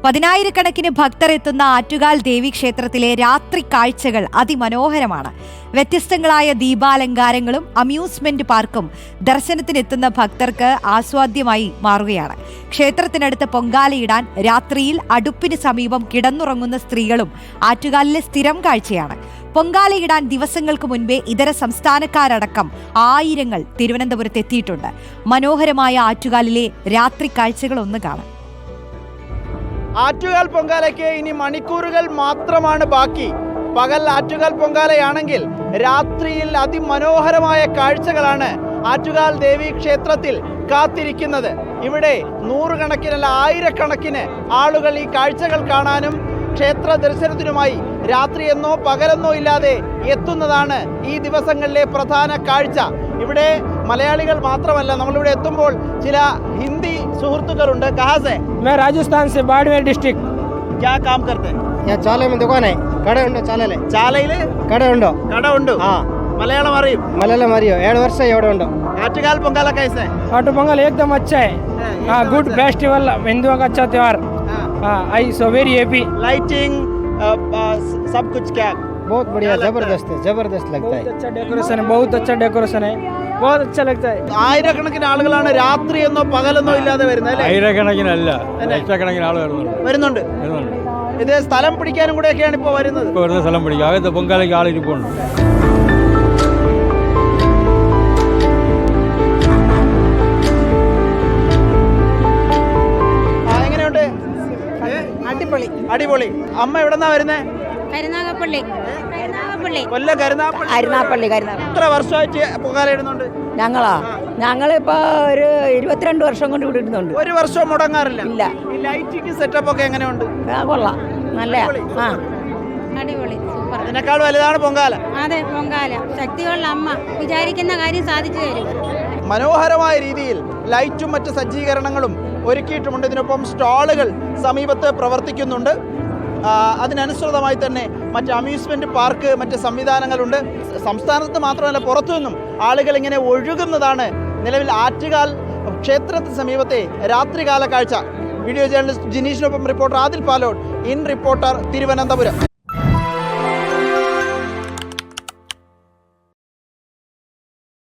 പതിനായിരക്കണക്കിന് ഭക്തർ എത്തുന്ന ആറ്റുകാൽ ദേവീക്ഷേത്രത്തിലെ രാത്രി കാഴ്ചകൾ അതിമനോഹരമാണ്. വ്യത്യസ്തങ്ങളായ ദീപാലങ്കാരങ്ങളും അമ്യൂസ്മെന്റ് പാർക്കും ദർശനത്തിനെത്തുന്ന ഭക്തർക്ക് ആസ്വാദ്യമായി മാറുകയാണ്. ക്ഷേത്രത്തിനടുത്ത് പൊങ്കാലയിടാൻ രാത്രിയിൽ അടുപ്പിന് സമീപം കിടന്നുറങ്ങുന്ന സ്ത്രീകളും ആറ്റുകാലിലെ സ്ഥിരം കാഴ്ചയാണ്. പൊങ്കാലയിടാൻ ദിവസങ്ങൾക്ക് മുൻപേ ഇതര സംസ്ഥാനക്കാരടക്കം ആയിരങ്ങൾ തിരുവനന്തപുരത്ത് എത്തിയിട്ടുണ്ട്. മനോഹരമായ ആറ്റുകാലിലെ രാത്രി കാഴ്ചകൾ ഒന്ന് കാണാം. ആറ്റുകാൽ പൊങ്കാലയ്ക്ക് ഇനി മണിക്കൂറുകൾ മാത്രമാണ് ബാക്കി. പകൽ ആറ്റുകാൽ പൊങ്കാലയാണെങ്കിൽ രാത്രിയിൽ അതിമനോഹരമായ കാഴ്ചകളാണ് ആറ്റുകാൽ ദേവി ക്ഷേത്രത്തിൽ കാത്തിരിക്കുന്നത്. ഇവിടെ നൂറുകണക്കിനല്ല ആയിരക്കണക്കിന് ആളുകൾ ഈ കാഴ്ചകൾ കാണാനും ക്ഷേത്ര ദർശനത്തിനുമായി രാത്രിയെന്നോ പകലെന്നോ ഇല്ലാതെ എത്തുന്നതാണ് ഈ ദിവസങ്ങളിലെ പ്രധാന കാഴ്ച. ഇവിടെ മലയാളികൾ മാത്രമല്ല, നമ്മളിവിടെ എത്തുമ്പോൾ ചില ഹിന്ദി സുഹൃത്തുക്കളുണ്ട്. കഹാസെ? मैं राजस्थान से बाड़मेर डिस्ट्रिक्ट। क्या काम करते हैं? यहाँ चाले में दुकान है, कड़े उंडो चाले ചാലയില് कड़े उंडो കട ഉണ്ട്. മലയാളം അറിയും? मलयालम അറിയോ? 7 വർഷം ഇവിടെ ഉണ്ടോ. आटुकाल पोंगल कैसे? आटू पोंगल एकदम अच्छा है, हाँ, गुड फेस्टिवल, हिंदुओं का अच्छा त्योहार, हाँ, आई सो वेरी हैप्पी। लाइटिंग सब कुछ क्या? बहुत बढ़िया, जबरदस्त लगता है। अच्छा डेकोरेशन है, बहुत अच्छा डेकोरेशन है, बहुत अच्छा लगता है। ആയിരക്കണക്കിന് ആളുകളാണ് രാത്രി എന്നോ പകലെന്നോ ഇല്ലാതെ വരുന്നത് അല്ലേ? ആയിരക്കണക്കിനല്ല, ലക്ഷക്കണക്കിന് ആൾ വരുന്നുണ്ട്. ഇത് സ്ഥലം പിടിക്കാനും കൂടെയൊക്കെയാണ് ഇപ്പോൾ വരുന്നത്. വെറുതെ സ്ഥലം പിടിക്കുക, അകത്ത് പൊങ്കാലയ്ക്ക് ആളിരിപ്പുണ്ട്. എങ്ങനെയുണ്ട്? അടിപൊളി. അമ്മ എവിടെന്നാ വരുന്നേ? കൊല്ലം കരുനാഗപ്പള്ളി. എത്ര വർഷമായിട്ട് പൊങ്കാല ഇടുന്നുണ്ട്? ഞങ്ങളിപ്പോ ഒരു 22 വർഷം കൊണ്ട് ഇവിടെ ഇടുന്നുണ്ട്. ഒരു വർഷം മുടങ്ങാറില്ല? ഇല്ല. ഈ ലൈറ്റിംഗ് സെറ്റപ്പ് ഒക്കെ എങ്ങനെയുണ്ട്? കൊള്ളാം, നല്ല അടിപൊളി, സൂപ്പർ. അതിനേക്കാൾ വലുതാണ് പൊങ്കാല. അതെ, പൊങ്കാല ശക്തിയുള്ള അമ്മ വിചാരിക്കുന്ന കാര്യം സാധിച്ചു തരും. മനോഹരമായ രീതിയിൽ ലൈറ്റും മറ്റ് സജ്ജീകരണങ്ങളും ഒരുക്കിയിട്ടുമുണ്ട്. ഇതിനൊപ്പം സ്റ്റാളുകൾ സമീപത്ത് പ്രവർത്തിക്കുന്നുണ്ട്. അതിനനുസൃതമായി തന്നെ മറ്റ് അമ്യൂസ്മെന്റ് പാർക്ക്, മറ്റ് സംവിധാനങ്ങളുണ്ട്. സംസ്ഥാനത്ത് മാത്രമല്ല, പുറത്തുനിന്നും ആളുകൾ ഇങ്ങനെ ഒഴുകുന്നതാണ് നിലവിൽ ആറ്റുകാൽ ക്ഷേത്രത്തിന് സമീപത്തെ രാത്രികാല കാഴ്ച. വീഡിയോ ജേർണലിസ്റ്റ് ജിനീഷിനൊപ്പം reporter Adil Palode, in reporter, Thiruvananthapuram.